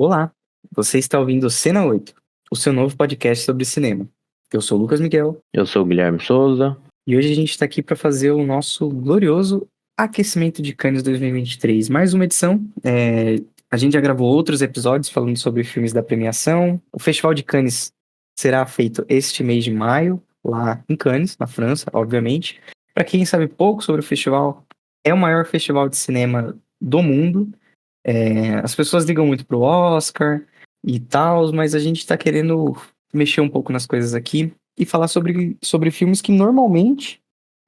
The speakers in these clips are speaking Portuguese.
Olá, você está ouvindo o Cena 8, o seu novo podcast sobre cinema. Eu sou o Lucas Miguel Eu sou o Guilherme Souza. e hoje a gente está aqui para fazer o nosso glorioso aquecimento de Cannes 2023. Mais uma edição. A gente já gravou outros episódios falando sobre filmes da premiação. O Festival de Cannes será feito este mês de maio, lá em Cannes, na França, obviamente. Para quem sabe pouco sobre o festival, é o maior festival de cinema do mundo. As pessoas ligam muito pro Oscar e tal, mas a gente tá querendo mexer um pouco nas coisas aqui e falar sobre filmes que normalmente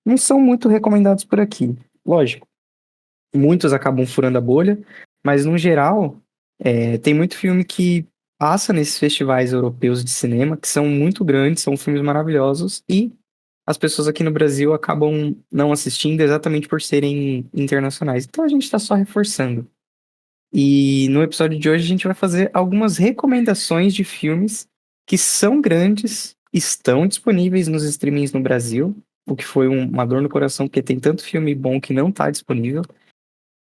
não são muito recomendados por aqui. Lógico, muitos acabam furando a bolha, mas no geral, tem muito filme que passa nesses festivais europeus de cinema, que são muito grandes, são filmes maravilhosos, e as pessoas aqui no Brasil acabam não assistindo exatamente por serem internacionais. Então a gente tá só reforçando. E no episódio de hoje a gente vai fazer algumas recomendações de filmes que são grandes, estão disponíveis nos streamings no Brasil, o que foi uma dor no coração, porque tem tanto filme bom que não tá disponível,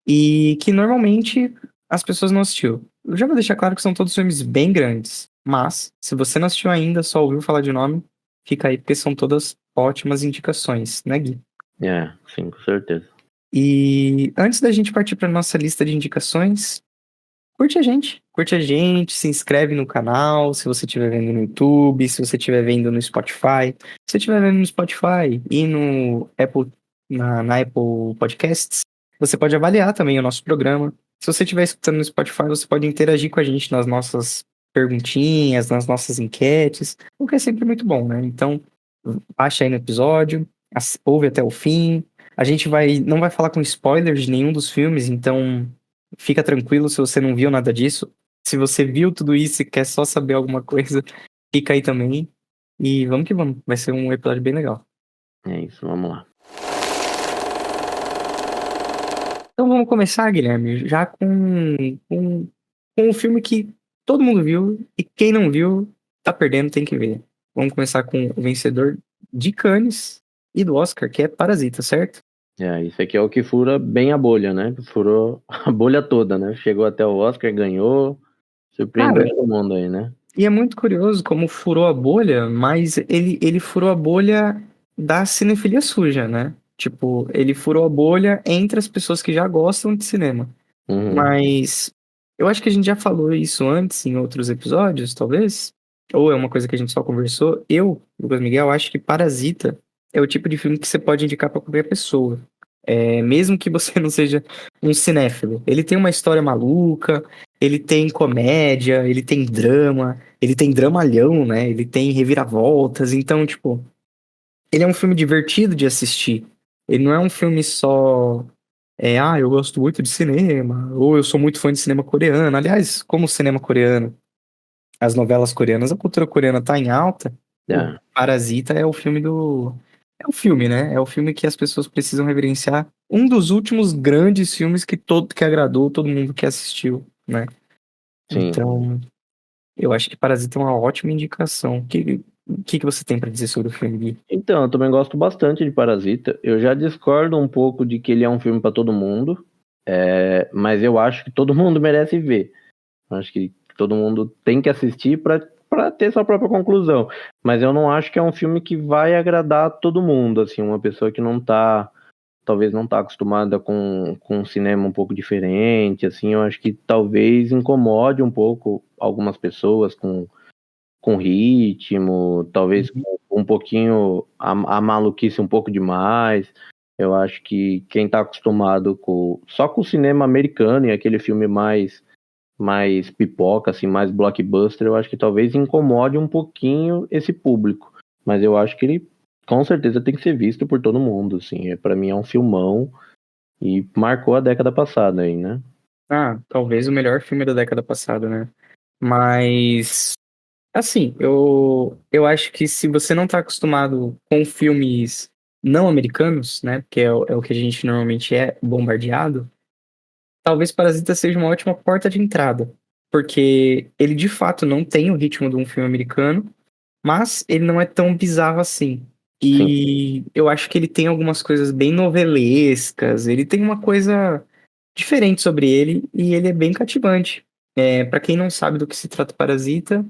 e que normalmente as pessoas não assistiu. Eu já vou deixar claro que são todos filmes bem grandes, mas se você não assistiu ainda, só ouviu falar de nome, fica aí porque são todas ótimas indicações, né, Gui? Sim, com certeza. E antes da gente partir para nossa lista de indicações, curte a gente, se inscreve no canal, se você estiver vendo no YouTube, se você estiver vendo no Spotify. Se você estiver vendo no Spotify e no Apple, na Apple Podcasts, você pode avaliar também o nosso programa. Se você estiver escutando no Spotify, você pode interagir com a gente nas nossas perguntinhas, nas nossas enquetes, o que é sempre muito bom, né? Então, baixa aí no episódio, ouve até o fim. A gente não vai falar com spoilers de nenhum dos filmes, então fica tranquilo se você não viu nada disso. Se você viu tudo isso e quer só saber alguma coisa, fica aí também. E vamos que vamos. Vai ser um episódio bem legal. É isso, vamos lá. Então vamos começar, Guilherme, já com um filme que todo mundo viu e quem não viu tá perdendo, tem que ver. Vamos começar com o vencedor de Cannes e do Oscar, que é Parasita, certo? Isso aqui é o que fura bem a bolha, né? Furou a bolha toda, né? Chegou até o Oscar, ganhou, surpreendeu Cara, todo mundo aí, né? e é muito curioso como furou a bolha, mas ele furou a bolha da cinefilia suja, né? Tipo, ele furou a bolha entre as pessoas que já gostam de cinema. Uhum. Mas eu acho que a gente já falou isso antes em outros episódios, talvez. Ou é uma coisa que a gente só conversou. Eu, Lucas Miguel, acho que Parasita é o tipo de filme que você pode indicar pra qualquer pessoa. Mesmo que você não seja um cinéfilo. Ele tem uma história maluca, ele tem comédia, ele tem drama, ele tem dramalhão, né? Ele tem reviravoltas. Então, tipo, ele é um filme divertido de assistir. Ele não é um filme só. Eu gosto muito de cinema, ou eu sou muito fã de cinema coreano. Aliás, como o cinema coreano, as novelas coreanas, a cultura coreana tá em alta, o É. Parasita é o filme do. É o filme, né? É o filme que as pessoas precisam reverenciar. Um dos últimos grandes filmes que agradou todo mundo que assistiu, né? Sim. Então, eu acho que Parasita é uma ótima indicação. O que você tem pra dizer sobre o filme, Gui? Então, eu também gosto bastante de Parasita. Eu já discordo um pouco de que ele é um filme para todo mundo, mas eu acho que todo mundo merece ver. Eu acho que todo mundo tem que assistir para ter sua própria conclusão. Mas eu não acho que é um filme que vai agradar todo mundo, assim, uma pessoa que talvez não tá acostumada com um cinema um pouco diferente, assim, eu acho que talvez incomode um pouco algumas pessoas com ritmo, talvez Uhum. com um pouquinho a maluquice um pouco demais. Eu acho que quem tá acostumado só com o cinema americano e aquele filme mais pipoca, assim, mais blockbuster, eu acho que talvez incomode um pouquinho esse público. Mas eu acho que ele com certeza tem que ser visto por todo mundo, assim. Para mim é um filmão e marcou a década passada aí, né? Ah, talvez o melhor filme da década passada, né? Mas, assim, eu acho que se você não tá acostumado com filmes não americanos, né? Porque é o que a gente normalmente é bombardeado, talvez Parasita seja uma ótima porta de entrada. Porque ele de fato não tem o ritmo de um filme americano, mas ele não é tão bizarro assim. Sim, E eu acho que ele tem algumas coisas bem novelescas, ele tem uma coisa diferente sobre ele e ele é bem cativante. Pra quem não sabe do que se trata Parasita,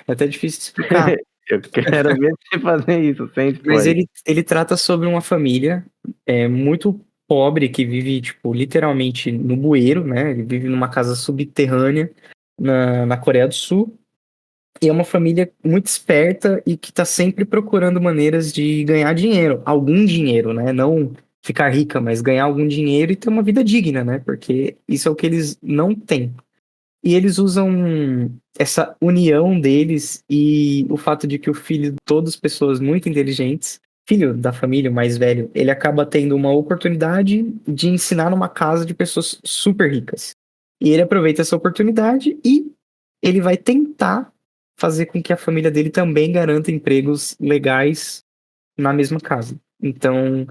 é até difícil de explicar. Eu quero ver você fazer isso, sem Mas spoiler. ele trata sobre uma família muito pobre que vive, tipo, literalmente no bueiro, né? Ele vive numa casa subterrânea na Coreia do Sul. E é uma família muito esperta e que tá sempre procurando maneiras de ganhar dinheiro. Algum dinheiro, né? Não ficar rica, mas ganhar algum dinheiro e ter uma vida digna, né? Porque isso é o que eles não têm. E eles usam essa união deles e o fato de que o filho de todas pessoas muito inteligentes, filho da família, o mais velho, ele acaba tendo uma oportunidade de ensinar numa casa de pessoas super ricas. E ele aproveita essa oportunidade e ele vai tentar fazer com que a família dele também garanta empregos legais na mesma casa. Então,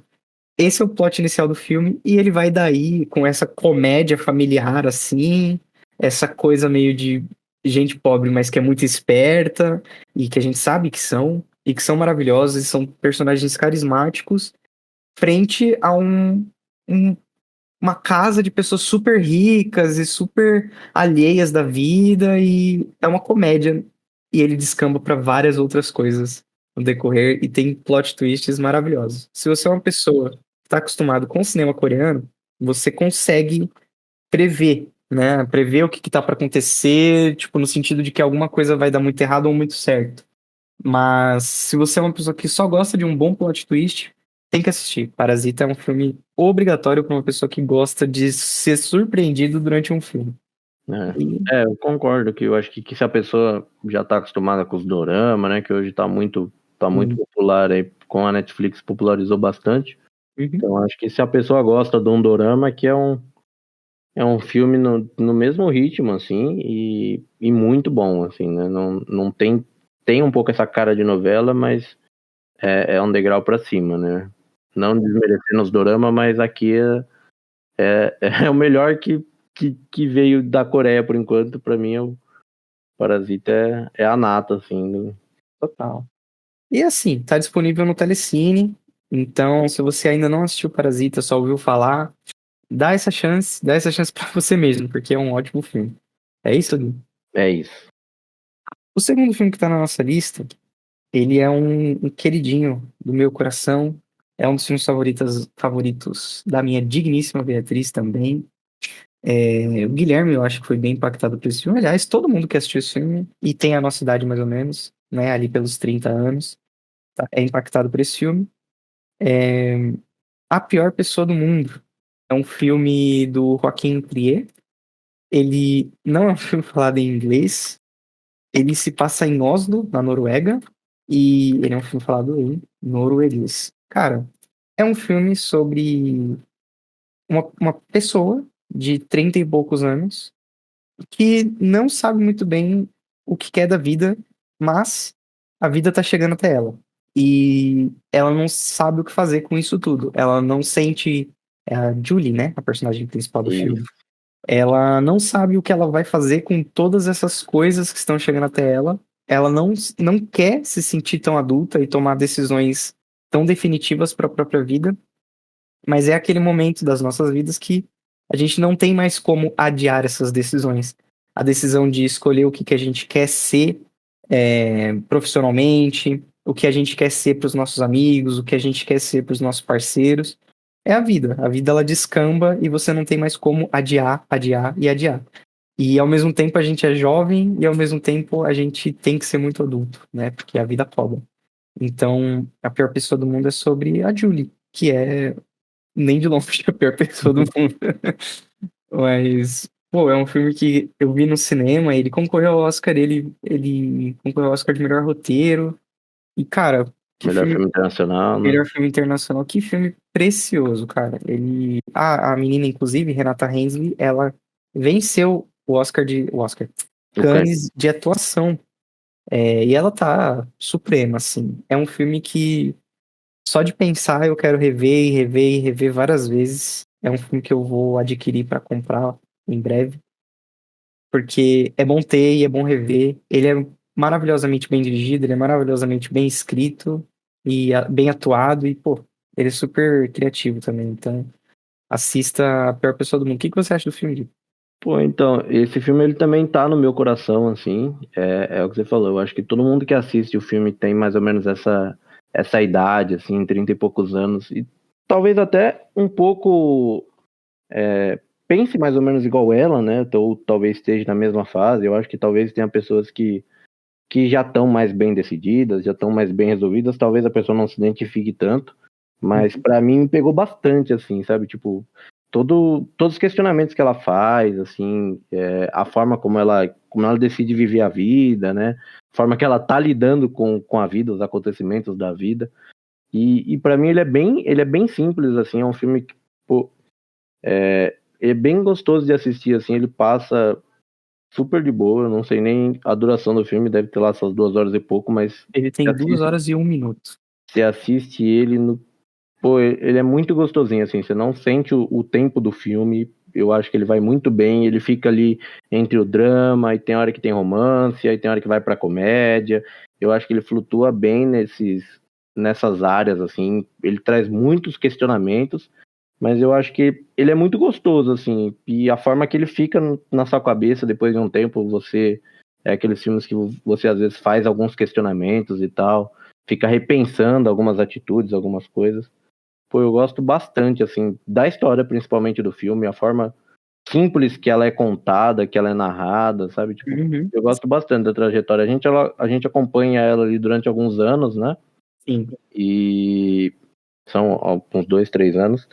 esse é o plot inicial do filme, e ele vai daí com essa comédia familiar, assim, essa coisa meio de gente pobre, mas que é muito esperta, e que a gente sabe que são, e que são maravilhosos, e são personagens carismáticos, frente a um- uma casa de pessoas super ricas e super alheias da vida, e é uma comédia, e ele descamba para várias outras coisas no decorrer, e tem plot twists maravilhosos. Se você é uma pessoa que está acostumado com o cinema coreano, você consegue prever, né? Prever o que tá para acontecer, tipo, no sentido de que alguma coisa vai dar muito errado ou muito certo. Mas se você é uma pessoa que só gosta de um bom plot twist, tem que assistir. Parasita é um filme obrigatório para uma pessoa que gosta de ser surpreendido durante um filme. E- Eu concordo que eu acho que se a pessoa já tá acostumada com os dorama, né, que hoje tá muito Uhum. popular aí, com a Netflix popularizou bastante. Uhum. Então acho que se a pessoa gosta de um dorama, que é um filme no mesmo ritmo, assim, e muito bom, assim, né? Não tem um pouco essa cara de novela, mas é um degrau pra cima, né? Não desmerecendo os dorama, mas aqui é o melhor que veio da Coreia por enquanto. Pra mim, o Parasita é a nata, assim. Total. E assim, tá disponível no Telecine. Então, se você ainda não assistiu Parasita, só ouviu falar, dá essa chance para você mesmo, porque é um ótimo filme. É isso, Gui? É isso. O segundo filme que tá na nossa lista, ele é um queridinho do meu coração. É um dos filmes favoritos da minha digníssima Beatriz também. O Guilherme, eu acho que foi bem impactado por esse filme. Aliás, todo mundo que assistiu esse filme e tem a nossa idade mais ou menos, né, ali pelos 30 anos, é impactado por esse filme. É A Pior Pessoa do Mundo. É um filme do Joaquim Trier. Ele não é um filme falado em inglês. Ele se passa em Oslo, na Noruega. E ele é um filme falado em norueguês. Cara, é um filme sobre uma pessoa de 30 e poucos anos que não sabe muito bem o que quer da vida, mas a vida tá chegando até ela. E ela não sabe o que fazer com isso tudo. Ela não sente. É a Julie, né? A personagem principal do filme. Isso. Ela não sabe o que ela vai fazer com todas essas coisas que estão chegando até ela. Ela não quer se sentir tão adulta e tomar decisões tão definitivas para a própria vida, mas é aquele momento das nossas vidas que a gente não tem mais como adiar essas decisões. A decisão de escolher o que a gente quer ser profissionalmente, o que a gente quer ser para os nossos amigos, o que a gente quer ser para os nossos parceiros. É a vida. A vida ela descamba e você não tem mais como adiar, adiar e adiar. E ao mesmo tempo a gente é jovem e ao mesmo tempo a gente tem que ser muito adulto, né? Porque a vida cobra. Então, a pior pessoa do mundo é sobre a Julie, que é nem de longe a pior pessoa do mundo. Mas, pô, é um filme que eu vi no cinema, ele concorreu ao Oscar, ele concorreu ao Oscar de melhor roteiro. E, cara, que Melhor filme, filme internacional, né? melhor filme internacional, que filme precioso, cara. A menina, inclusive, Renata Hensley, ela venceu o Oscar, O Can. Cannes de atuação. E ela tá suprema, assim. É um filme que só de pensar eu quero rever e rever e rever várias vezes. É um filme que eu vou adquirir para comprar em breve, porque é bom ter e é bom rever. Ele é maravilhosamente bem dirigido, ele é maravilhosamente bem escrito e bem atuado e, pô, ele é super criativo também. Então, assista A Pior Pessoa do Mundo. O que que você acha do filme, Gui? Pô, então, esse filme ele também tá no meu coração, assim, é o que você falou, eu acho que todo mundo que assiste o filme tem mais ou menos essa idade, assim, 30 e poucos anos, e talvez até um pouco pense mais ou menos igual ela, né, ou talvez esteja na mesma fase, eu acho que talvez tenha pessoas que já estão mais bem decididas, já estão mais bem resolvidas, talvez a pessoa não se identifique tanto, mas pra mim me pegou bastante, assim, sabe, tipo, todos os questionamentos que ela faz, assim, a forma como ela decide viver a vida, né, a forma que ela tá lidando com a vida, os acontecimentos da vida, e para mim ele é bem simples, assim, é um filme que, pô, é bem gostoso de assistir, assim, ele passa super de boa, eu não sei nem a duração do filme, deve ter lá essas 2 horas e pouco, mas Ele você tem duas assiste, horas e um minuto. você assiste ele no. Pô, ele é muito gostosinho, assim, você não sente o tempo do filme. Eu acho que ele vai muito bem, ele fica ali entre o drama, e tem hora que tem romance, aí tem hora que vai pra comédia. Eu acho que ele flutua bem nessas áreas, assim. Ele traz muitos questionamentos, mas eu acho que ele é muito gostoso, assim. E a forma que ele fica na sua cabeça depois de um tempo, você. É aqueles filmes que você às vezes faz alguns questionamentos e tal, fica repensando algumas atitudes, algumas coisas. Pô, eu gosto bastante, assim, da história, principalmente do filme, a forma simples que ela é contada, que ela é narrada, sabe? Tipo, Uhum. eu gosto bastante da trajetória. A gente acompanha ela ali durante alguns anos, né? Sim. E são uns 2, 3 anos.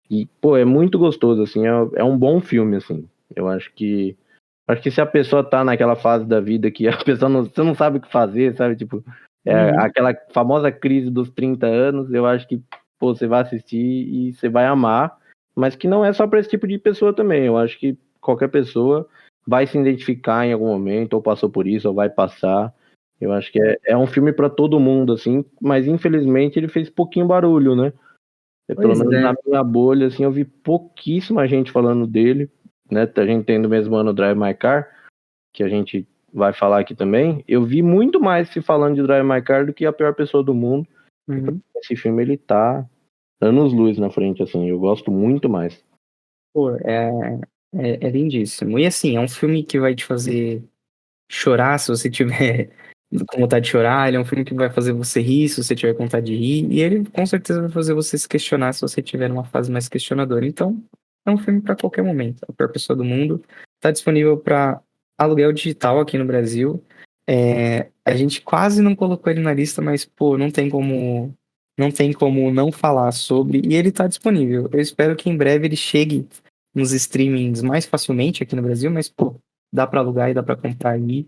E, pô, é muito gostoso, assim, é um bom filme, assim. Eu acho que se a pessoa tá naquela fase da vida que a pessoa você não sabe o que fazer, sabe? Tipo, Uhum. aquela famosa crise dos 30 anos, eu acho que, pô, você vai assistir e você vai amar, mas que não é só pra esse tipo de pessoa também. Eu acho que qualquer pessoa vai se identificar em algum momento, ou passou por isso, ou vai passar. Eu acho que é um filme pra todo mundo, assim, mas infelizmente ele fez pouquinho barulho, né? Pelo Pois menos na é. minha bolha, assim, eu vi pouquíssima gente falando dele, né? A gente tem no mesmo ano Drive My Car, que a gente vai falar aqui também. Eu vi muito mais se falando de Drive My Car do que A Pior Pessoa do Mundo. E pra Uhum. mim, esse filme, ele tá anos-luz na frente, assim, eu gosto muito mais. Pô, é lindíssimo. E assim, é um filme que vai te fazer chorar se você tiver com vontade de chorar. Ele é um filme que vai fazer você rir se você tiver com vontade de rir. E ele com certeza vai fazer você se questionar se você tiver numa fase mais questionadora. Então, é um filme para qualquer momento. A Pior Pessoa do Mundo está disponível para aluguel digital aqui no Brasil. A gente quase não colocou ele na lista, mas pô, não tem como não falar sobre. E ele está disponível. Eu espero que em breve ele chegue nos streamings mais facilmente aqui no Brasil, mas pô, dá para alugar e dá para comprar aí.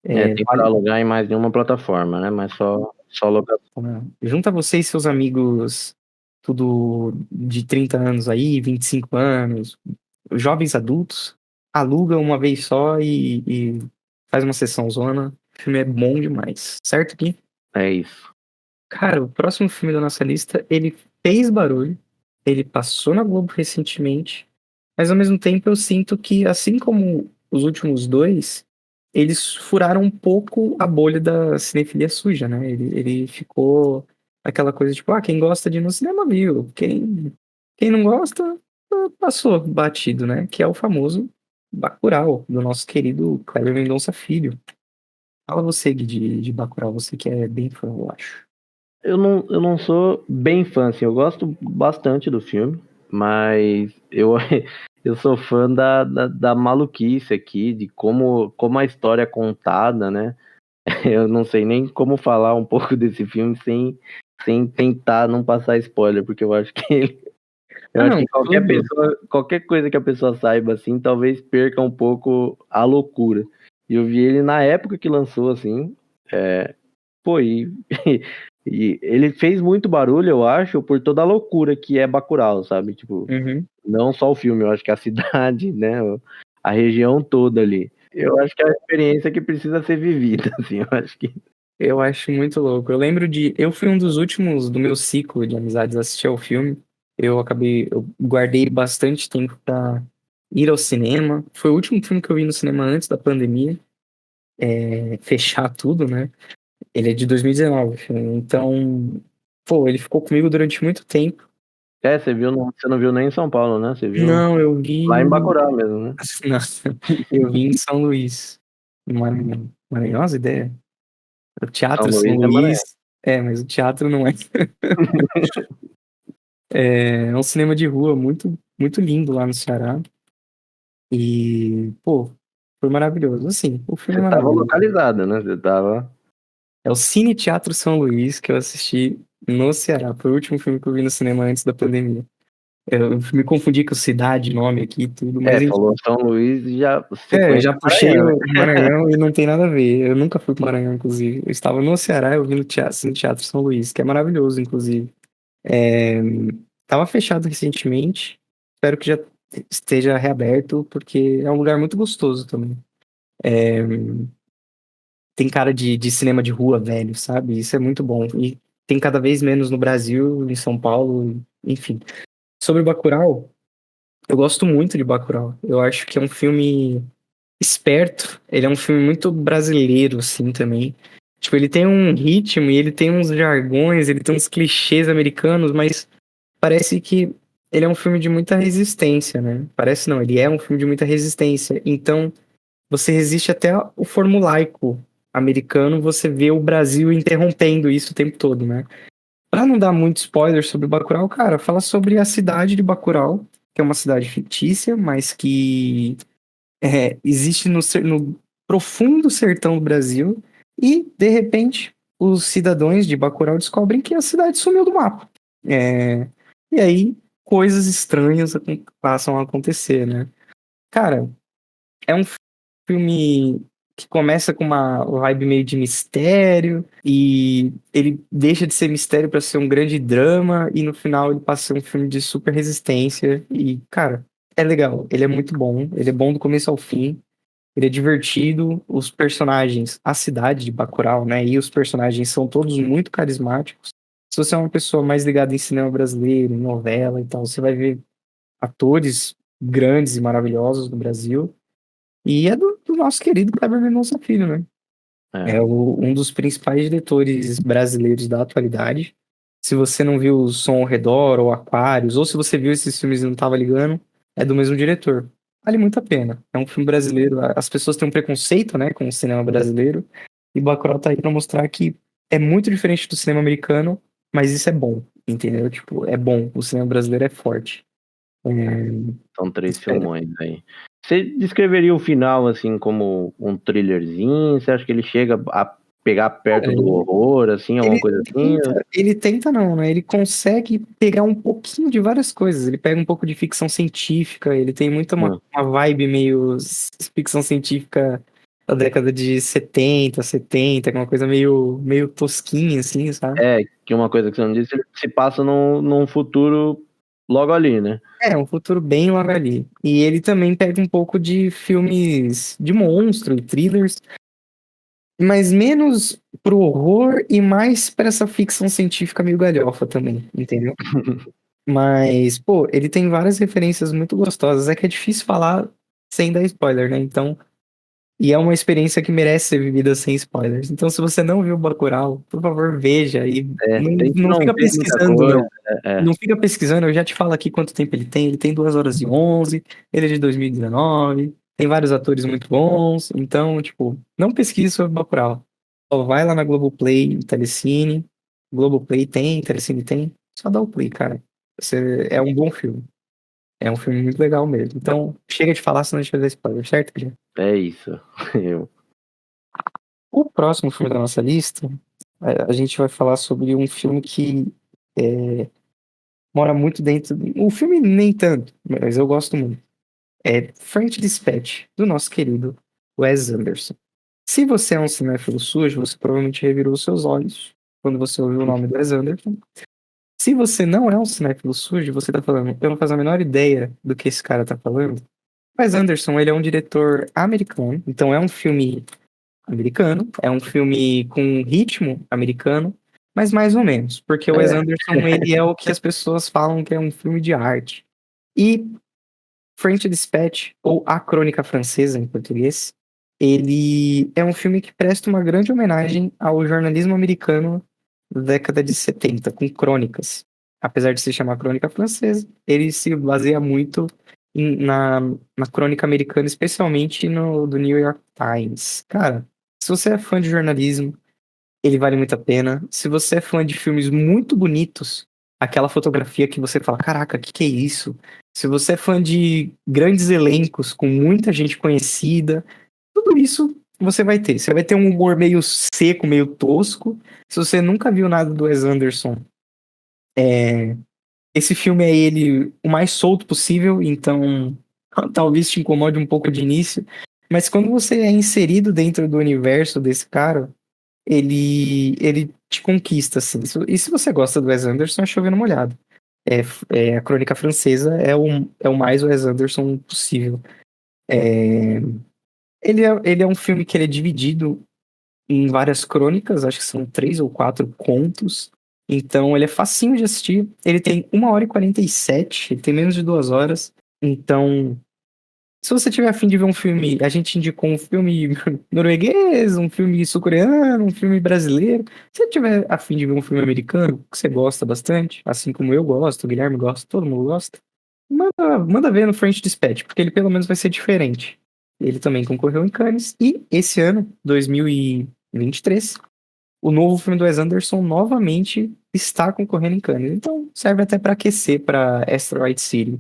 Tem pra Vale, alugar em mais de uma plataforma, né? Mas só locação. né? Junta você e seus amigos, tudo de 30 anos aí, 25 anos, jovens adultos, aluga uma vez só e faz uma sessão zona. O filme é bom demais, certo, Gui? É isso. Cara, o próximo filme da nossa lista, ele fez barulho, ele passou na Globo recentemente, mas ao mesmo tempo eu sinto que, assim como os últimos dois, eles furaram um pouco a bolha da cinefilia suja, né? Ele ficou aquela coisa tipo, quem gosta de ir no cinema viu, quem não gosta, passou batido, né? Que é o famoso Bacurau, do nosso querido Kleber Mendonça Filho. Fala você, Gui, de Bacurau, você que é bem fã, eu acho. Eu não sou bem fã, assim, eu gosto bastante do filme, mas eu sou fã da maluquice aqui, de como a história é contada, né? Eu não sei nem como falar um pouco desse filme sem tentar não passar spoiler, porque eu acho que eu Ah, acho não, que qualquer tudo. pessoa, qualquer coisa que a pessoa saiba, assim, talvez perca um pouco a loucura. E eu vi ele na época que lançou, assim, pô, e ele fez muito barulho, eu acho, por toda a loucura que é Bacurau, sabe? Tipo, Uhum. não só o filme, eu acho que a cidade, né? A região toda ali. Eu acho que é uma experiência que precisa ser vivida, assim, eu acho que. Eu acho muito louco. Eu lembro de. Eu fui um dos últimos do meu ciclo de amizades a assistir ao filme. Eu guardei bastante tempo pra ir ao cinema. Foi o último filme que eu vi no cinema antes da pandemia, fechar tudo, né? Ele é de 2019, o filme. Então, pô, ele ficou comigo durante muito tempo. Você não viu nem em São Paulo, né? Você viu Não, eu vi. lá em Bacurau mesmo, né? Nossa, eu vi em São Luís, no Maranhão. Maravilhosa ideia. O São Teatro São Luís é Maranhão. Luís. É, mas o teatro não é. É um cinema de rua muito, muito lindo lá no Ceará. E, pô, foi maravilhoso. Assim, o filme Você é tava maravilhoso. localizado, né? Você tava. É o Cine Teatro São Luís que eu assisti no Ceará. Foi o último filme que eu vi no cinema antes da pandemia. Eu me confundi com cidade, nome aqui e tudo, mas Falou enfim. São Luís e já Eu sequência já puxei Maranhão, né? o Maranhão e não tem nada a ver. Eu nunca fui pro Maranhão, inclusive. Eu estava no Ceará, eu vi no Teatro São Luís, que é maravilhoso, inclusive. É, tava fechado recentemente. Espero que já esteja reaberto, porque é um lugar muito gostoso também. É, tem cara de cinema de rua, velho, sabe? Isso é muito bom. E tem cada vez menos no Brasil, em São Paulo, enfim. Sobre o Bacurau, eu gosto muito de Bacurau. Eu acho que é um filme esperto. Ele é um filme muito brasileiro, assim, também. Tipo, ele tem um ritmo e ele tem uns jargões, ele tem uns clichês americanos, mas parece que ele é um filme de muita resistência, né? Parece não, ele é um filme de muita resistência. Então, você resiste até o formulaico americano, você vê o Brasil interrompendo isso o tempo todo, né? Pra não dar muito spoiler sobre Bacurau, cara, fala sobre a cidade de Bacurau, que é uma cidade fictícia, mas que existe no profundo sertão do Brasil, e, de repente, os cidadãos de Bacurau descobrem que a cidade sumiu do mapa. É, e aí, coisas estranhas passam a acontecer, né? Cara, é um filme que começa com uma vibe meio de mistério e ele deixa de ser mistério para ser um grande drama e no final ele passa a ser um filme de super resistência e, cara, é legal, ele é muito bom, ele é bom do começo ao fim, ele é divertido, os personagens, a cidade de Bacurau, né, e os personagens são todos muito carismáticos. Se você é uma pessoa mais ligada em cinema brasileiro, em novela e tal, você vai ver atores grandes e maravilhosos do Brasil. E é do nosso querido Kleber Mendonça Filho, né? É. É um dos principais diretores brasileiros da atualidade. Se você não viu o Som ao Redor ou Aquários, ou se você viu esses filmes e não estava ligando, é do mesmo diretor. Vale muito a pena. É um filme brasileiro. As pessoas têm um preconceito, né, com o cinema brasileiro. E Bacurau tá aí pra mostrar que é muito diferente do cinema americano, mas isso é bom, entendeu? Tipo, é bom. O cinema brasileiro é forte. É, São 3 espero. filmões aí. Você descreveria o final assim como um thrillerzinho? Você acha que ele chega a pegar perto do horror, assim, alguma Ele coisa assim? ele tenta não, né? Ele consegue pegar um pouquinho de várias coisas. Ele pega um pouco de ficção científica, ele tem muito Hum. uma vibe meio ficção científica da década de 70, 70, que é uma coisa meio tosquinha, assim, sabe? Que uma coisa que você não disse, ele se passa num futuro logo ali, né? É, um futuro bem logo ali. E ele também pega um pouco de filmes de monstro e thrillers, mas menos pro horror e mais pra essa ficção científica meio galhofa também, entendeu? Mas, pô, ele tem várias referências muito gostosas. É que é difícil falar sem dar spoiler, né? Então, e é uma experiência que merece ser vivida sem spoilers. Então, se você não viu Bacurau, por favor, veja e Tente não não fica ver muita pesquisando, coisa. não. Não fica pesquisando, eu já te falo aqui quanto tempo ele tem. Ele tem 2 horas e 11, ele é de 2019, tem vários atores muito bons. Então, tipo, não pesquise sobre Bacurau. Só vai lá na Globoplay, Telecine. Globoplay tem, Telecine tem. Só dá o play, cara. É um bom filme. É um filme muito legal mesmo. Então, chega de falar, senão a gente vai dar spoiler, certo, Guilherme? É isso. Eu. O próximo filme da nossa lista, a gente vai falar sobre um filme que mora muito dentro. O filme nem tanto, mas eu gosto muito. É French Dispatch, do nosso querido Wes Anderson. Se você é um cinéfilo sujo, você provavelmente revirou os seus olhos quando você ouviu o nome do Wes Anderson. Se você não é um cinéfilo sujo, você tá falando, eu não faço a menor ideia do que esse cara tá falando. Wes Anderson, ele é um diretor americano, então é um filme americano, é um filme com ritmo americano, mas mais ou menos, porque o Wes É. Anderson, ele é o que as pessoas falam que é um filme de arte. E French Dispatch, ou A Crônica Francesa em português, ele é um filme que presta uma grande homenagem ao jornalismo americano da década de 70, com crônicas. apesar de se chamar Crônica Francesa, ele se baseia muito na crônica americana, especialmente no do New York Times. Cara, se você é fã de jornalismo, ele vale muito a pena. Se você é fã de filmes muito bonitos, aquela fotografia que você fala, caraca, que é isso? Se você é fã de grandes elencos com muita gente conhecida, tudo isso você vai ter. Você vai ter um humor meio seco, meio tosco. Se você nunca viu nada do Wes Anderson, esse filme é ele o mais solto possível, então talvez te incomode um pouco de início. Mas quando você é inserido dentro do universo desse cara, ele te conquista, assim. E se você gosta do Wes Anderson, é chovendo molhado. A Crônica Francesa é o mais Wes Anderson possível. É, ele é um filme que ele é dividido em várias crônicas, acho que são 3 ou 4 contos. Então ele é facinho de assistir. Ele tem 1h47, ele tem menos de 2 horas. Então, se você tiver a fim de ver um filme, a gente indicou um filme norueguês, um filme sul-coreano, um filme brasileiro. Se você tiver a fim de ver um filme americano, que você gosta bastante, assim como eu gosto, o Guilherme gosta, todo mundo gosta, manda ver no French Dispatch, porque ele pelo menos vai ser diferente. Ele também concorreu em Cannes, e esse ano, 2023, o novo filme do Wes Anderson novamente está concorrendo em Cannes. Então serve até para aquecer para Asteroid City.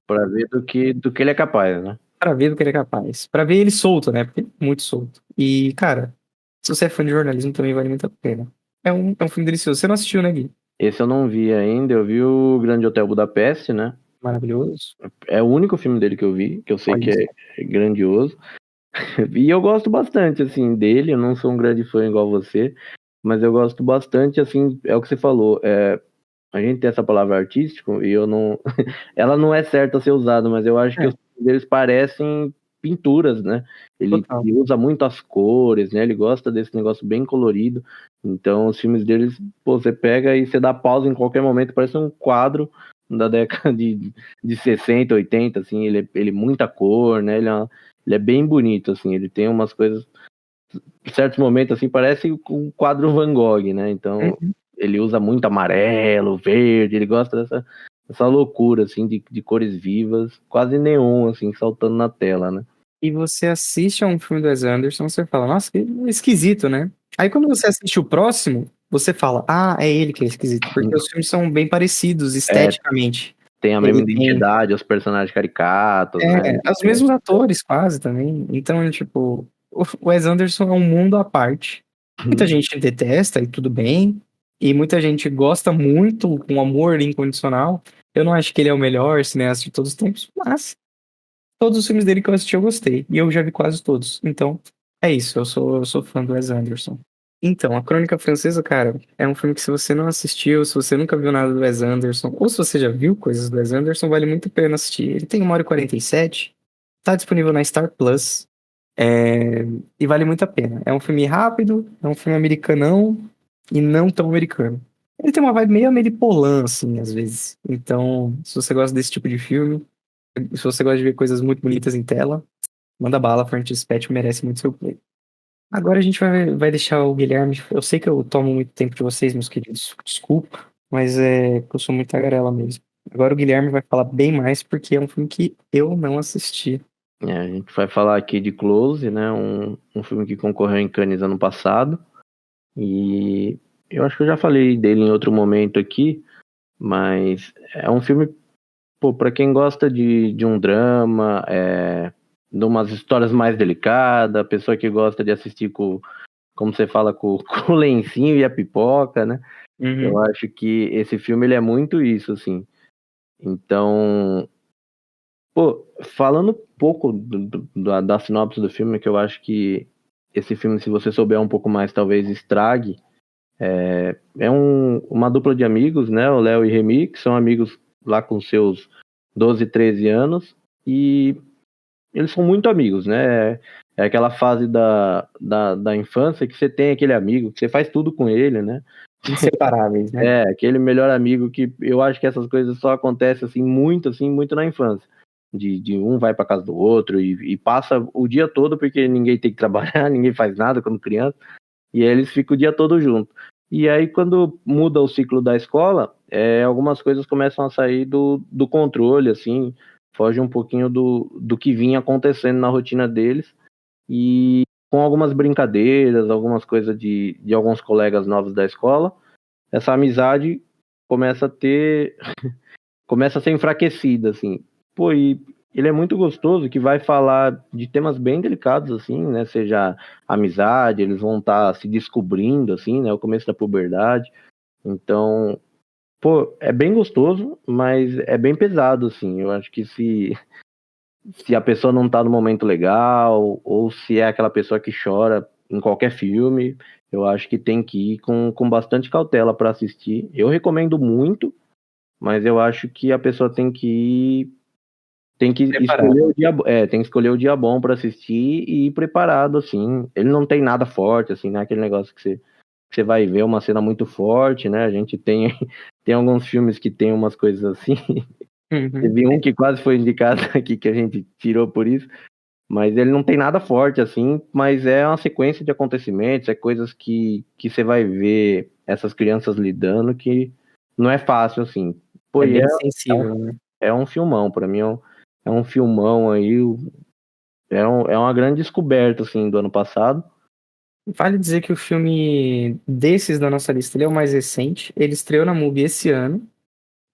Pra ver do que ele é capaz, né? Pra ver do que ele é capaz. Pra ver ele solto, né? Porque ele é muito solto. E, cara, se você é fã de jornalismo, também vale muito a pena. É um filme delicioso. Você não assistiu, né, Gui? Esse eu não vi ainda, eu vi o Grande Hotel Budapeste, né? Maravilhoso. É o único filme dele que eu vi, que eu sei Olha que isso. é grandioso. E eu gosto bastante, assim, dele. Eu não sou um grande fã igual você, mas eu gosto bastante, assim, é o que você falou. A gente tem essa palavra artístico e eu não. Ela não é certa a ser usada, mas eu acho que É, os filmes deles parecem pinturas, né? total. Ele usa muito as cores, né? Ele gosta desse negócio bem colorido. Então, os filmes deles, pô, você pega e você dá pausa em qualquer momento, parece um quadro da década de 60, 80, assim. Ele muita cor, né? Ele é bem bonito, assim. Ele tem umas coisas, em certos momentos, assim, parece um quadro Van Gogh, né? Então, Uhum. ele usa muito amarelo, verde, ele gosta dessa loucura, assim, de cores vivas, quase neon, assim, saltando na tela, né? E você assiste a um filme do Wes Anderson, você fala, nossa, que esquisito, né? Aí quando você assiste o próximo, você fala, ah, é ele que é esquisito. Porque os filmes são bem parecidos É, esteticamente. tem a mesma Ele tem identidade, os personagens caricatos, né? os mesmos atores quase também. Então, tipo, o Wes Anderson é um mundo à parte. Muita gente detesta e tudo bem. E muita gente gosta muito, com amor incondicional. Eu não acho que ele é o melhor cineasta de todos os tempos, mas todos os filmes dele que eu assisti eu gostei. E eu já vi quase todos. Então, é isso. Eu sou fã do Wes Anderson. Então, A Crônica Francesa, cara, é um filme que se você não assistiu, se você nunca viu nada do Wes Anderson, ou se você já viu coisas do Wes Anderson, vale muito a pena assistir. Ele tem 1h47, tá disponível na Star Plus, e vale muito a pena. É um filme rápido, é um filme americanão e não tão americano. Ele tem uma vibe meio ameripolã, assim, às vezes. Então, se você gosta desse tipo de filme, se você gosta de ver coisas muito bonitas em tela, manda bala, French Dispatch merece muito seu play. Agora a gente vai deixar o Guilherme. Eu sei que eu tomo muito tempo de vocês, meus queridos. Desculpa, mas é que eu sou muito tagarela mesmo. Agora o Guilherme vai falar bem mais porque é um filme que eu não assisti. A gente vai falar aqui de Close, né? Um filme que concorreu em Cannes ano passado. E eu acho que eu já falei dele em outro momento aqui, mas é um filme, pô, pra quem gosta de um drama, de umas histórias mais delicadas, pessoa que gosta de assistir como você fala, com o lencinho e a pipoca, né? Eu Uhum. acho que esse filme ele é muito isso, assim. Então, pô, falando um pouco da sinopse do filme, que eu acho que esse filme, se você souber um pouco mais, talvez estrague. Uma dupla de amigos, né? O Léo e Remy, que são amigos lá com seus 12, 13 anos, e eles são muito amigos, né? É aquela fase da infância que você tem aquele amigo, que você faz tudo com ele, né? Inseparáveis, né? Aquele melhor amigo que eu acho que essas coisas só acontecem assim, muito na infância. De um vai para casa do outro e passa o dia todo porque ninguém tem que trabalhar, ninguém faz nada quando criança, e aí eles ficam o dia todo junto. E aí quando muda o ciclo da escola, algumas coisas começam a sair do controle, assim, foge um pouquinho do que vinha acontecendo na rotina deles, e com algumas brincadeiras, algumas coisas de alguns colegas novos da escola, essa amizade começa a ter, começa a ser enfraquecida, assim. Pô, e ele é muito gostoso, que vai falar de temas bem delicados, assim, né, seja amizade, eles vão estar se descobrindo, assim, né, o começo da puberdade, então, pô, é bem gostoso, mas é bem pesado, assim, eu acho que se a pessoa não tá no momento legal, ou se é aquela pessoa que chora em qualquer filme, eu acho que tem que ir com bastante cautela para assistir. Eu recomendo muito, mas eu acho que a pessoa tem que escolher Preparado. o dia, tem que escolher o dia bom para assistir e ir preparado, assim. Ele não tem nada forte, assim, né? Aquele negócio que você vai ver uma cena muito forte, né? A gente tem, tem alguns filmes que tem umas coisas assim. Uhum. Teve um que quase foi indicado aqui que a gente tirou por isso, mas ele não tem nada forte assim, mas é uma sequência de acontecimentos, é coisas que você vai ver essas crianças lidando que não é fácil assim. Pô, É e bem é um, sensível, né? é um filmão, pra mim é um filmão aí, é uma grande descoberta assim do ano passado. Vale dizer que o filme desses da nossa lista, ele é o mais recente. Ele estreou na MUBI esse ano.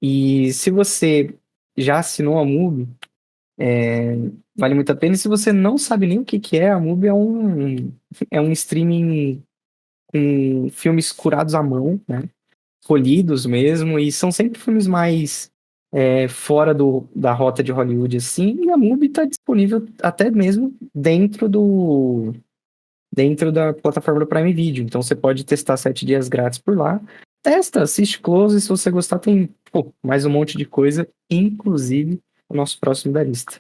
E se você já assinou a MUBI, vale muito a pena. E se você não sabe nem o que que é, a MUBI é um streaming com filmes curados à mão, né? Polidos mesmo. E são sempre filmes mais fora da rota de Hollywood, assim. E a MUBI está disponível até mesmo dentro da plataforma do Prime Video. Então você pode testar 7 dias grátis por lá. Testa, assiste Close, e se você gostar, tem mais um monte de coisa, inclusive o nosso próximo da lista.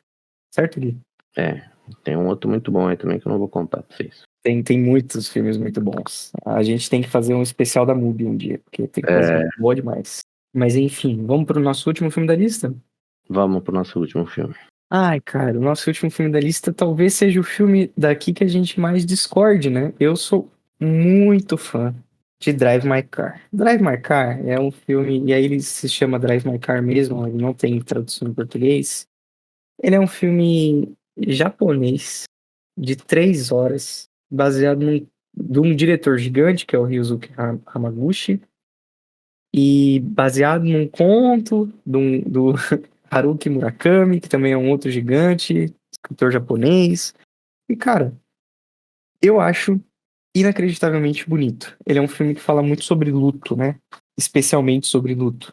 Certo, Gui? É, tem um outro muito bom aí também que eu não vou contar pra vocês. Tem muitos filmes muito bons. A gente tem que fazer um especial da MUBI um dia, porque tem coisa É, boa demais. Mas enfim, vamos pro nosso último filme da lista? vamos pro nosso último filme. Ai, cara, o nosso último filme da lista talvez seja o filme daqui que a gente mais discorde, né? Eu sou muito fã de Drive My Car. Drive My Car é um filme, e aí ele se chama Drive My Car mesmo, ele não tem tradução em português. Ele é um filme japonês de 3 horas, baseado de um diretor gigante, que é o Ryusuke Hamaguchi, e baseado num conto do Haruki Murakami, que também é um outro gigante, escritor japonês. E, cara, eu acho inacreditavelmente bonito. Ele é um filme que fala muito sobre luto, né? Especialmente sobre luto.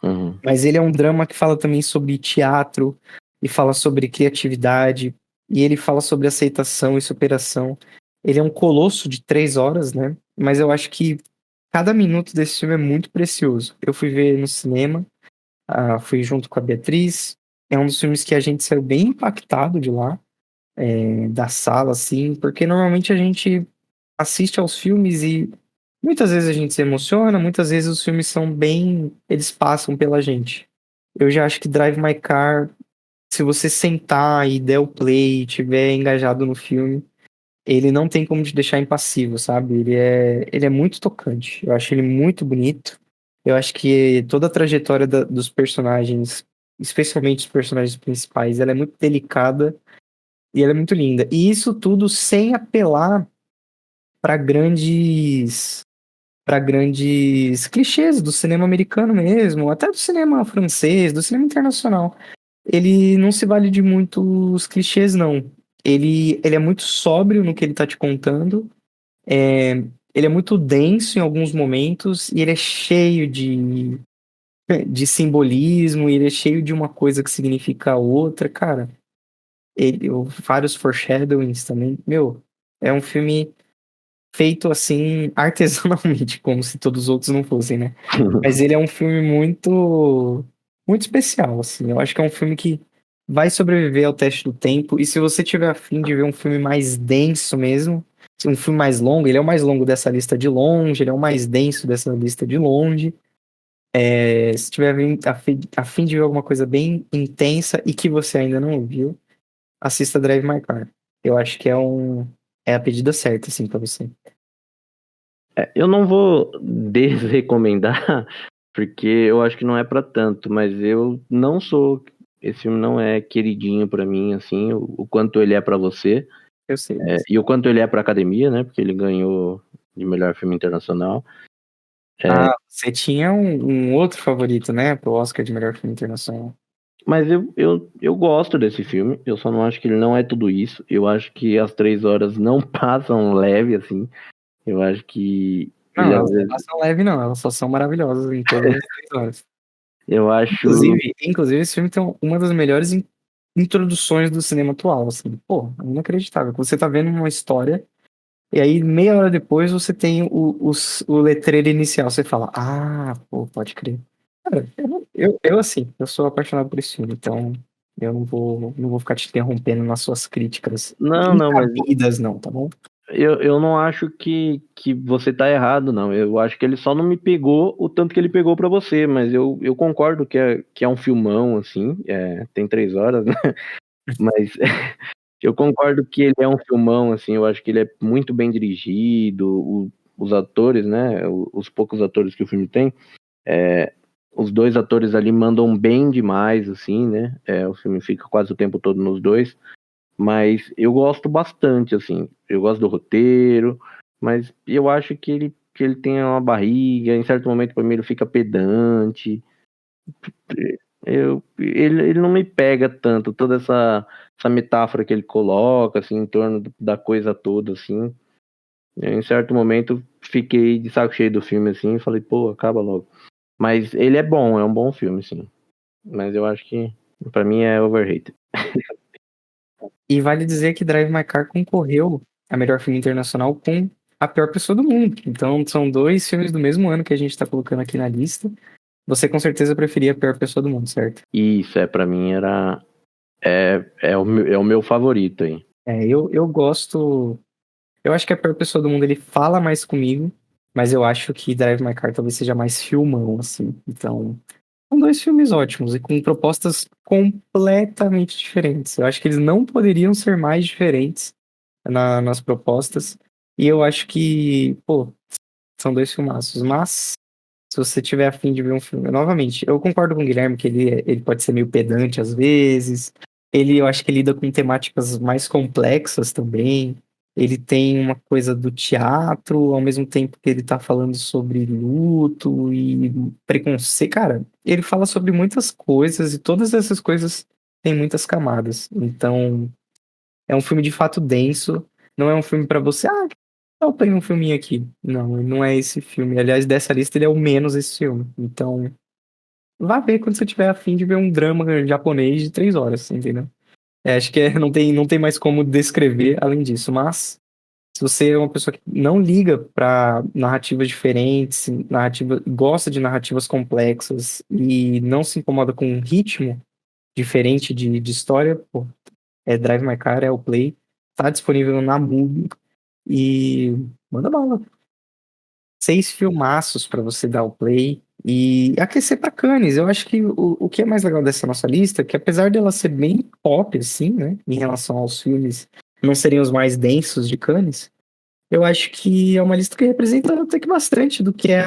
Uhum. Mas ele é um drama que fala também sobre teatro, e fala sobre criatividade, e ele fala sobre aceitação e superação. Ele é um colosso de 3 horas, né? Mas eu acho que cada minuto desse filme é muito precioso. Eu fui ver no cinema, fui junto com a Beatriz. É um dos filmes que a gente saiu bem impactado de lá, da sala, assim, porque normalmente a gente assiste aos filmes e muitas vezes a gente se emociona, muitas vezes os filmes são bem. Eles passam pela gente. Eu já acho que Drive My Car, se você sentar e der o play e tiver engajado no filme, ele não tem como te deixar impassivo, sabe? Ele é muito tocante. Eu acho ele muito bonito. Eu acho que toda a trajetória dos personagens, especialmente os personagens principais, ela é muito delicada e ela é muito linda. E isso tudo sem apelar para grandes clichês do cinema americano mesmo, até do cinema francês, do cinema internacional. Ele não se vale de muitos clichês, não. Ele é muito sóbrio no que ele tá te contando. É, ele é muito denso em alguns momentos e ele é cheio de simbolismo, e ele é cheio de uma coisa que significa a outra, cara. Vários foreshadowings também. Meu, é um filme feito assim artesanalmente, como se todos os outros não fossem, né? Mas ele é um filme muito especial, assim. Eu acho que é um filme que vai sobreviver ao teste do tempo. E se você tiver a fim de ver um filme mais denso mesmo, um filme mais longo, ele é o mais longo dessa lista de longe, ele é o mais denso dessa lista de longe. Se tiver a fim de ver alguma coisa bem intensa e que você ainda não viu, assista Drive My Car. Eu acho que é a pedida certa, assim, pra você. Eu não vou desrecomendar, porque eu acho que não é pra tanto, mas eu não sou. Esse filme não é queridinho pra mim, assim, o quanto ele é pra você, Eu sei. e o quanto ele é pra academia, né? Porque ele ganhou de melhor filme internacional. Ah, você tinha um outro favorito, né? Pro Oscar de melhor filme internacional. Mas eu gosto desse filme, eu só não acho que ele não é tudo isso. Eu acho que as 3 horas não passam leve, assim. Eu acho que Não, ele às elas não vezes. passam leve, não. Elas só são maravilhosas em todas as 3 horas. Eu acho. Inclusive, esse filme tem uma das melhores introduções do cinema atual, assim. Pô, é inacreditável. Você tá vendo uma história, e aí, meia hora depois, você tem o letreiro inicial. Você fala, ah, pô, pode crer. Cara, assim, eu sou apaixonado por esse filme, então eu não vou ficar te interrompendo nas suas críticas Não, não, mas incabidas, não, tá bom? eu não acho que você tá errado, não. Eu acho que ele só não me pegou o tanto que ele pegou pra você, mas eu concordo que é um filmão, assim, tem 3 horas, né? Mas eu concordo que ele é um filmão, assim, eu acho que ele é muito bem dirigido, os atores, né? Os poucos atores que o filme tem, é, os dois atores ali mandam bem demais, assim, né? O filme fica quase o tempo todo nos dois. Mas eu gosto bastante, assim. Eu gosto do roteiro, mas eu acho que ele tem uma barriga, em certo momento para mim ele fica pedante. Ele não me pega tanto, toda essa metáfora que ele coloca, assim, em torno da coisa toda, assim. Em certo momento fiquei de saco cheio do filme, assim, e falei, pô, acaba logo. Mas ele é bom, é um bom filme, sim. Mas eu acho que, pra mim, é overrated. E vale dizer que Drive My Car concorreu a melhor filme internacional com A Pior Pessoa do Mundo. Então, são dois filmes do mesmo ano que a gente tá colocando aqui na lista. Você com certeza preferia A Pior Pessoa do Mundo, certo? Isso, pra mim era. É o meu favorito aí. Eu gosto. Eu acho que A Pior Pessoa do Mundo ele fala mais comigo, mas eu acho que Drive My Car talvez seja mais filmão, assim. Então, são dois filmes ótimos e com propostas completamente diferentes. Eu acho que eles não poderiam ser mais diferentes nas propostas. E eu acho que, pô, são dois filmaços. Mas, se você tiver a fim de ver um filme, novamente, eu concordo com o Guilherme que ele pode ser meio pedante às vezes. Eu acho que lida com temáticas mais complexas também. Ele tem uma coisa do teatro, ao mesmo tempo que ele tá falando sobre luto e preconceito. Cara, ele fala sobre muitas coisas e todas essas coisas têm muitas camadas. Então, é um filme de fato denso. Não é um filme pra você, eu tenho um filminho aqui. Não, ele não é esse filme. Aliás, dessa lista ele é o menos esse filme. Então, vá ver quando você tiver a fim de ver um drama japonês de 3 horas, entendeu? Acho que não tem mais como descrever além disso. Mas, se você é uma pessoa que não liga pra narrativas diferentes, gosta de narrativas complexas e não se incomoda com um ritmo diferente de história, pô, Drive My Car, é o Play. Tá disponível na Mubi. E manda bala. 6 filmaços pra você dar o play e aquecer pra Cannes. Eu acho que o que é mais legal dessa nossa lista é que apesar dela ser bem pop, assim, né, em relação aos filmes não serem os mais densos de Cannes, eu acho que é uma lista que representa até que bastante do que é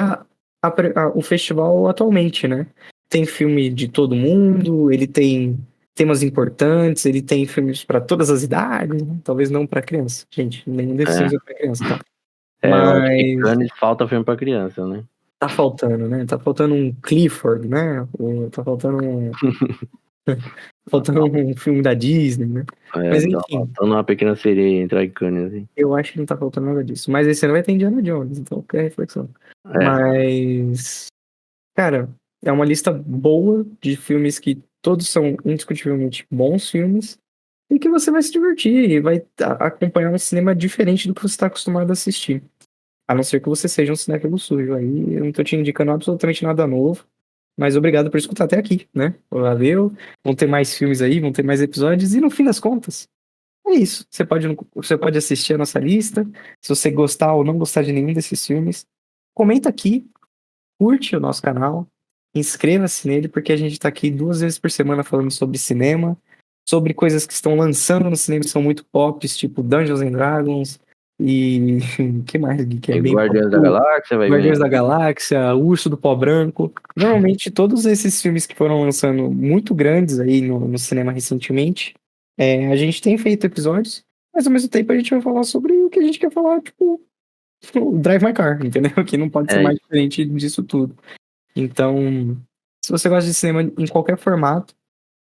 o festival atualmente, né? Tem filme de todo mundo, ele tem temas importantes, ele tem filmes pra todas as idades, né? Talvez não pra criança. Gente, nenhum desses É, filmes é pra criança, tá? eu acho que Mas Cannes falta filme pra criança, né? tá faltando, né? Tá faltando um Clifford, né? Tá faltando um filme da Disney, né? Mas Tá enfim, faltando uma pequena sereia entrar em Cannes, assim. eu acho que não tá faltando nada disso. Mas esse ano vai ter Indiana Jones, então fica a reflexão. É, Mas, cara, é uma lista boa de filmes que todos são indiscutivelmente bons filmes e que você vai se divertir e vai acompanhar um cinema diferente do que você está acostumado a assistir. A não ser que você seja um cinéfilo sujo. Aí eu não tô te indicando absolutamente nada novo. Mas obrigado por escutar até aqui, né? Valeu. Vão ter mais filmes aí, vão ter mais episódios. E no fim das contas, é isso. Você pode assistir a nossa lista. Se você gostar ou não gostar de nenhum desses filmes, comenta aqui, curte o nosso canal, inscreva-se nele, porque a gente tá aqui 2 vezes por semana falando sobre cinema, sobre coisas que estão lançando no cinema que são muito pops, tipo Dungeons and Dragons, E que mais, Gui, que é E bem Guardiões da Galáxia vai Guardiões vir. da Galáxia, Urso do Pó Branco. Normalmente, todos esses filmes que foram lançando muito grandes aí no cinema recentemente, a gente tem feito episódios, mas ao mesmo tempo a gente vai falar sobre o que a gente quer falar, tipo, o Drive My Car, entendeu? Que não pode ser É mais isso. diferente disso tudo. Então, se você gosta de cinema em qualquer formato,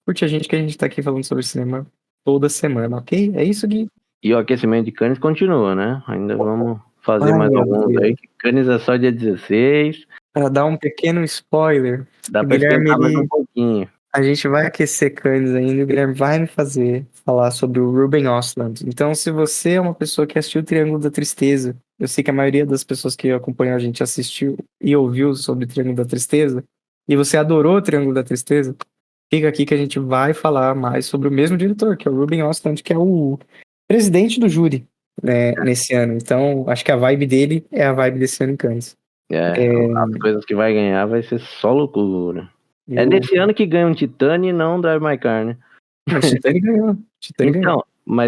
curte a gente que a gente tá aqui falando sobre cinema toda semana, ok? É isso, Gui? E o aquecimento de Cannes continua, né? Ainda vamos fazer Ai, mais meu alguns aí. Deus. Que Cannes é só dia 16. Para dar um pequeno spoiler, Dá o pra Guilherme, esquentar mais um ele pouquinho. A gente vai aquecer Cannes ainda, e o Guilherme vai me fazer falar sobre o Ruben Östlund. Então, se você é uma pessoa que assistiu o Triângulo da Tristeza, eu sei que a maioria das pessoas que acompanham a gente assistiu e ouviu sobre o Triângulo da Tristeza, e você adorou o Triângulo da Tristeza, fica aqui que a gente vai falar mais sobre o mesmo diretor, que é o Ruben Östlund, que é o presidente do júri, né, nesse ano. Então, acho que a vibe dele é a vibe desse ano em Cannes. É, as coisas que vai ganhar vai ser só loucura. É Eu... nesse ano que ganha um Titane e não um Drive My Car, né? Não, Titanic ganhou. Titanic ganhou.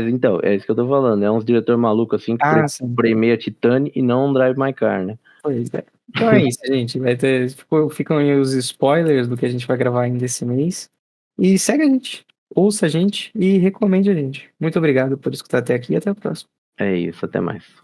Então, é isso que eu tô falando. É uns diretor maluco assim que Ah, sim. premia Titane e não um Drive My Car, né? Pois é. Então é isso, gente. Vai ter, ficam aí os spoilers do que a gente vai gravar ainda esse mês. E segue a gente, ouça a gente e recomende a gente. Muito obrigado por escutar até aqui e até a próxima. É isso, até mais.